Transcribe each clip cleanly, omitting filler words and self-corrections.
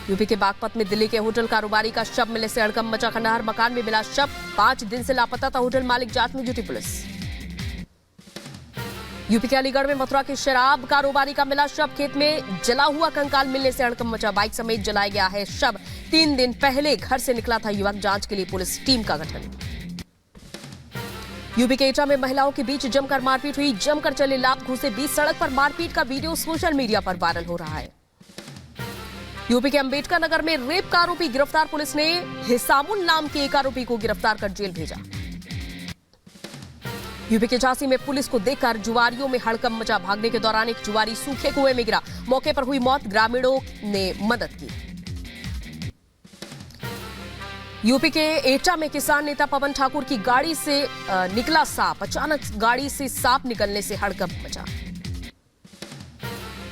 UP के बागपत में दिल्ली के होटल कारोबारी का शव मिलने से हड़कंप मचा। खंडहर मकान में मिला शव। 5 दिन से लापता था होटल मालिक, जांच में जुटी पुलिस। यूपी के अलीगढ़ में मथुरा के शराब कारोबारी का मिला शव। खेत में जला हुआ कंकाल मिलने से हड़कंप मचा। बाइक समेत जलाया गया है शव। 3 दिन पहले घर से निकला था युवक। जांच के लिए पुलिस टीम का गठन। यूपी के एटा में महिलाओं के बीच जमकर मारपीट हुई। जमकर चले लात घूंसे बीच सड़क पर मारपीट का वीडियो सोशल मीडिया पर वायरल हो रहा है। यूपी के अंबेडकर नगर में रेप का आरोपी गिरफ्तार। पुलिस ने हिसामुल नाम के एक आरोपी को गिरफ्तार कर जेल भेजा। यूपी के झांसी में पुलिस को देखकर जुआरियों में हड़कंप मचा। भागने के दौरान एक जुआरी सूखे कुएं में गिरा। मौके पर हुई मौत। ग्रामीणों ने मदद की। यूपी के एटा में किसान नेता पवन ठाकुर की गाड़ी से निकला सांप। अचानक गाड़ी से सांप निकलने से हड़कंप मचा।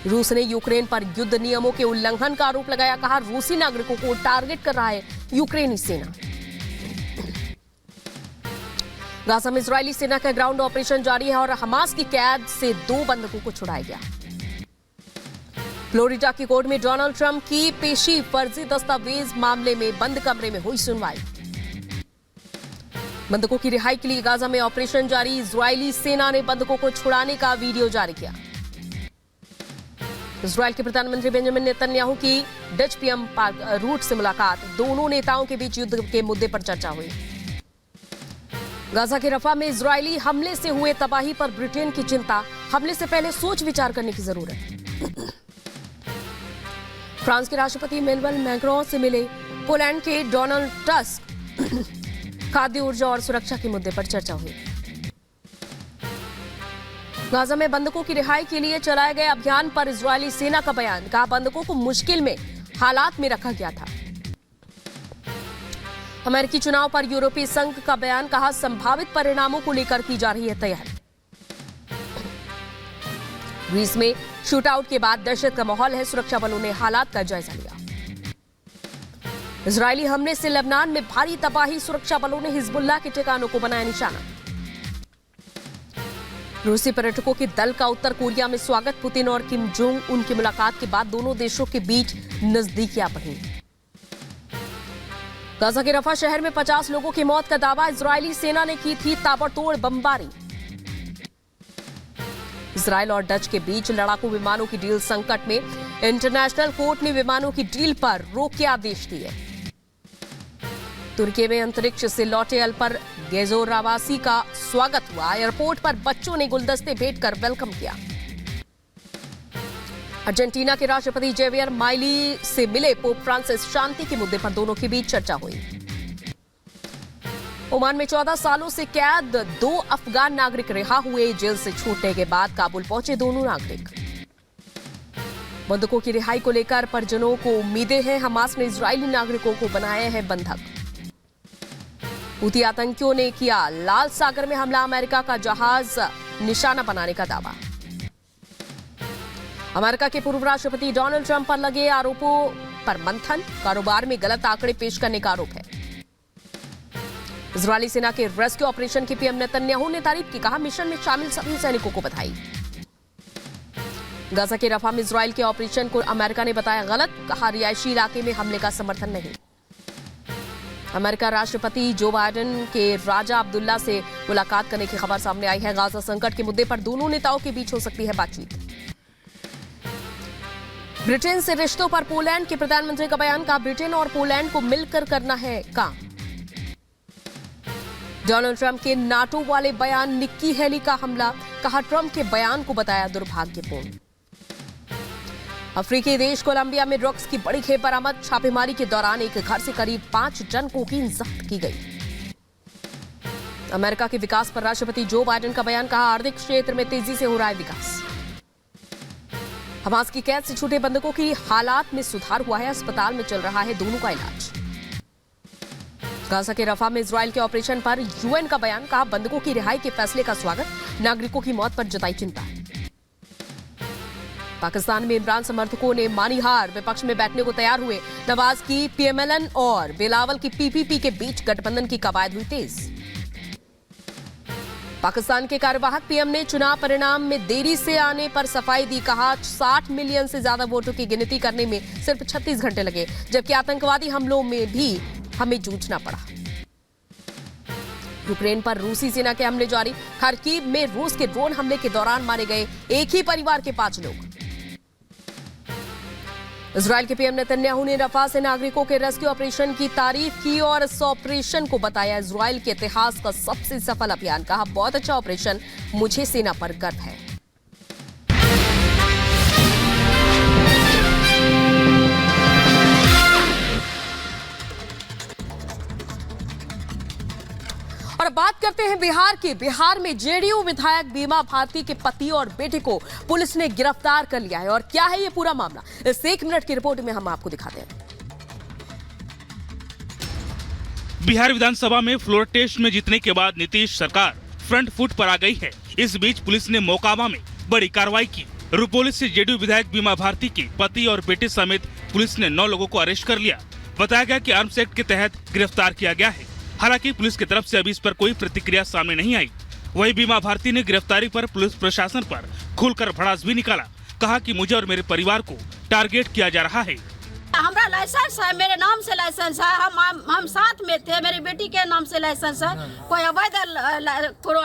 रूस ने यूक्रेन पर युद्ध नियमों के उल्लंघन का आरोप लगाया। कहा, रूसी नागरिकों को टारगेट कर रहा है यूक्रेनी सेना। गाजा में इजरायली सेना का ग्राउंड ऑपरेशन जारी है और हमास की कैद से 2 बंधकों को छुड़ाया गया। फ्लोरिडा की कोर्ट में डोनाल्ड ट्रंप की पेशी। फर्जी दस्तावेज मामले में बंद कमरे में हुई सुनवाई। बंधकों की रिहाई के लिए गाजा में ऑपरेशन जारी। इजरायली सेना ने बंधकों को छुड़ाने का वीडियो जारी किया। इजरायल के प्रधानमंत्री बेंजामिन नेतन्याहू की डच पीएम रूट से मुलाकात। दोनों नेताओं के बीच युद्ध के मुद्दे पर चर्चा हुई। गाजा के रफा में इजरायली हमले से हुए तबाही पर ब्रिटेन की चिंता। हमले से पहले सोच विचार करने की जरूरत। फ्रांस के राष्ट्रपति इमैनुअल मैक्रों से मिले पोलैंड के डोनाल्ड टस्क। खाद्य, ऊर्जा और सुरक्षा के मुद्दे पर चर्चा हुई। गाजा में बंधकों की रिहाई के लिए चलाए गए अभियान पर इजरायली सेना का बयान। कहा, बंधकों को मुश्किल में हालात में रखा गया था। अमेरिकी चुनाव पर यूरोपीय संघ का बयान। कहा, संभावित परिणामों को लेकर की जा रही है तैयारी। ग्रीस में शूटआउट के बाद दहशत का माहौल है। सुरक्षा बलों ने हालात का जायजा लिया। इजरायली हमले से लेबनान में भारी तबाही। सुरक्षा बलों ने हिजबुल्लाह के ठिकानों को बनाया निशाना। रूसी पर्यटकों के दल का उत्तर कोरिया में स्वागत। पुतिन और किम जोंग उन की मुलाकात के बाद दोनों देशों के बीच नजदीकियां बढ़ी। गाजा के रफा शहर में 50 लोगों की मौत का दावा। इजरायली सेना ने की थी ताबड़तोड़ बमबारी। इजरायल और डच के बीच लड़ाकू विमानों की डील संकट में। इंटरनेशनल कोर्ट ने विमानों की डील पर रोक के आदेश दिए। तुर्की में अंतरिक्ष से लौटे अल्पर गेजोरावासी का स्वागत हुआ। एयरपोर्ट पर बच्चों ने गुलदस्ते भेंट कर वेलकम किया। अर्जेंटीना के राष्ट्रपति जेवियर माइली से मिले पोप फ्रांसिस। शांति के मुद्दे पर दोनों के बीच चर्चा हुई। ओमान में 14 सालों से कैद 2 अफगान नागरिक रिहा हुए। जेल से छूटने के बाद काबुल पहुंचे दोनों नागरिक। बंधकों की रिहाई को लेकर परिजनों को उम्मीदें हैं। हमास ने इजरायली नागरिकों को बनाए हैं बंधक। हुती आतंकियों ने किया लाल सागर में हमला। अमेरिका का जहाज निशाना बनाने का दावा। अमेरिका के पूर्व राष्ट्रपति डोनाल्ड ट्रंप पर लगे आरोपों पर मंथन। कारोबार में गलत आंकड़े पेश करने का आरोप है। इजरायली सेना के रेस्क्यू ऑपरेशन की पीएम नेतन्याहू ने तारीफ की। कहा, मिशन में शामिल सभी सैनिकों को बधाई। गाजा के रफा में इजरायल के ऑपरेशन को अमेरिका ने बताया गलत। कहा, रिहायशी इलाके में हमले का समर्थन नहीं। अमेरिका राष्ट्रपति जो बाइडेन के राजा अब्दुल्ला से मुलाकात करने की खबर सामने आई है। गाजा संकट के मुद्दे पर दोनों नेताओं के बीच हो सकती है बातचीत। ब्रिटेन से रिश्तों पर पोलैंड के प्रधानमंत्री का बयान। कहा, ब्रिटेन और पोलैंड को मिलकर करना है काम। डोनाल्ड ट्रंप के नाटो वाले बयान। निक्की हेली का हमला। कहा, ट्रंप के बयान को बताया दुर्भाग्यपूर्ण। अफ्रीकी देश कोलंबिया में ड्रग्स की बड़ी खेप बरामद। छापेमारी के दौरान एक घर से करीब 5 टन कोकीन जब्त की गई। अमेरिका के विकास पर राष्ट्रपति जो बाइडेन का बयान। कहा, आर्थिक क्षेत्र में तेजी से हो रहा है विकास। हमास की कैद से छूटे बंधकों की हालात में सुधार हुआ है। अस्पताल में चल रहा है दोनों का इलाज। गाजा के रफा में इजरायल के ऑपरेशन पर यूएन का बयान। कहा, बंधकों की रिहाई के फैसले का स्वागत। नागरिकों की मौत पर जताई चिंता। पाकिस्तान में इमरान समर्थकों ने मानी हार। विपक्ष में बैठने को तैयार हुए। नवाज की पीएमएलएन और बिलावल की पीपीपी के बीच गठबंधन की कवायद हुई तेज। पाकिस्तान के कार्यवाहक पीएम ने चुनाव परिणाम में देरी से आने पर सफाई दी। कहा 60 मिलियन से ज्यादा वोटों की गिनती करने में सिर्फ 36 घंटे लगे, जबकि आतंकवादी हमलों में भी हमें जूझना पड़ा। यूक्रेन पर रूसी सेना के हमले जारी। खार्किव में रूस के ड्रोन हमले के दौरान मारे गए एक ही परिवार के 5 लोग। इजरायल के पीएम नेतन्याहू ने रफा से नागरिकों के रेस्क्यू ऑपरेशन की तारीफ की और इस ऑपरेशन को बताया इजरायल के इतिहास का सबसे सफल अभियान। कहा बहुत अच्छा ऑपरेशन, मुझे सेना पर गर्व है। और बात करते हैं बिहार की। बिहार में जेडीयू विधायक बीमा भारती के पति और बेटे को पुलिस ने गिरफ्तार कर लिया है। और क्या है ये पूरा मामला, इस 1 मिनट की रिपोर्ट में हम आपको दिखाते हैं। बिहार विधानसभा में फ्लोर टेस्ट में जीतने के बाद नीतीश सरकार फ्रंट फुट पर आ गई है। इस बीच पुलिस ने मोकामा में बड़ी कार्रवाई की। रुपौली से जेडीयू विधायक बीमा भारती के पति और बेटे समेत पुलिस ने 9 लोगों को अरेस्ट कर लिया। बताया गया कि आर्म्स एक्ट के तहत गिरफ्तार किया गया है। हालांकि पुलिस की तरफ से अभी इस पर कोई प्रतिक्रिया सामने नहीं आई। वहीं बीमा भारती ने गिरफ्तारी पर पुलिस प्रशासन पर खुलकर भड़ास भी निकाला। कहा कि मुझे और मेरे परिवार को टारगेट किया जा रहा है। हमारा लाइसेंस है, मेरे नाम से लाइसेंस है, हम साथ में थे, मेरी बेटी के नाम से लाइसेंस है। कोई अवैध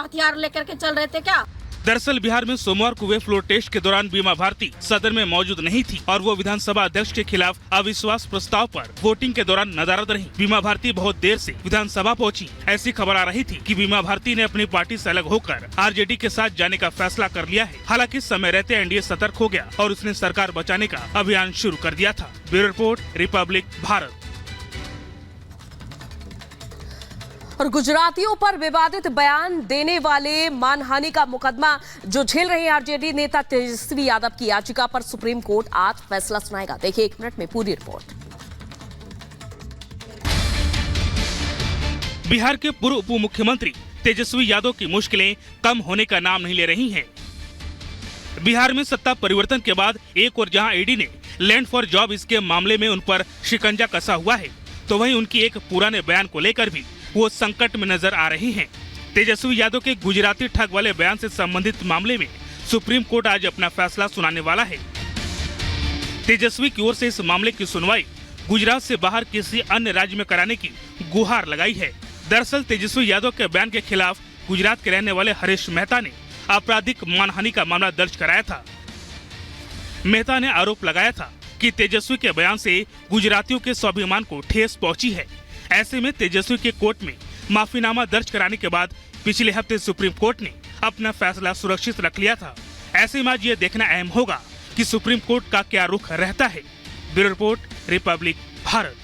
हथियार लेकर के चल रहे थे क्या? दरअसल बिहार में सोमवार को हुए फ्लोर टेस्ट के दौरान बीमा भारती सदन में मौजूद नहीं थी और वो विधानसभा अध्यक्ष के खिलाफ अविश्वास प्रस्ताव पर वोटिंग के दौरान नदारद रही। बीमा भारती बहुत देर से विधानसभा पहुंची। ऐसी खबर आ रही थी कि बीमा भारती ने अपनी पार्टी से अलग होकर आरजेडी के साथ जाने का फैसला कर लिया है। हालांकि समय रहते एनडीए सतर्क हो गया और उसने सरकार बचाने का अभियान शुरू कर दिया था। Bureau report, Republic Bharat. और गुजरातियों पर विवादित बयान देने वाले मानहानि का मुकदमा जो झेल रहे आरजेडी नेता तेजस्वी यादव की याचिका पर सुप्रीम कोर्ट आज फैसला सुनाएगा। देखिए 1 मिनट में पूरी रिपोर्ट। बिहार के पूर्व उप मुख्यमंत्री तेजस्वी यादव की मुश्किलें कम होने का नाम नहीं ले रही हैं। बिहार में सत्ता परिवर्तन के बाद एक और जहां ईडी ने लैंड फॉर जॉब इसके मामले में उन पर शिकंजा कसा हुआ है, तो वहीं उनकी एक पुराने बयान को लेकर भी वो संकट में नजर आ रही हैं। तेजस्वी यादव के गुजराती ठग वाले बयान से संबंधित मामले में सुप्रीम कोर्ट आज अपना फैसला सुनाने वाला है। तेजस्वी की ओर से इस मामले की सुनवाई गुजरात से बाहर किसी अन्य राज्य में कराने की गुहार लगाई है। दरअसल तेजस्वी यादव के बयान के खिलाफ गुजरात के रहने वाले हरीश मेहता ने आपराधिक मानहानि का मामला दर्ज कराया था। मेहता ने आरोप लगाया था कि तेजस्वी के बयान से गुजरातियों के स्वाभिमान को ठेस पहुंची है। ऐसे में तेजस्वी के कोर्ट में माफीनामा दर्ज कराने के बाद पिछले हफ्ते सुप्रीम कोर्ट ने अपना फैसला सुरक्षित रख लिया था। ऐसे में आज ये देखना अहम होगा कि सुप्रीम कोर्ट का क्या रुख रहता है। Bureau report, Republic Bharat.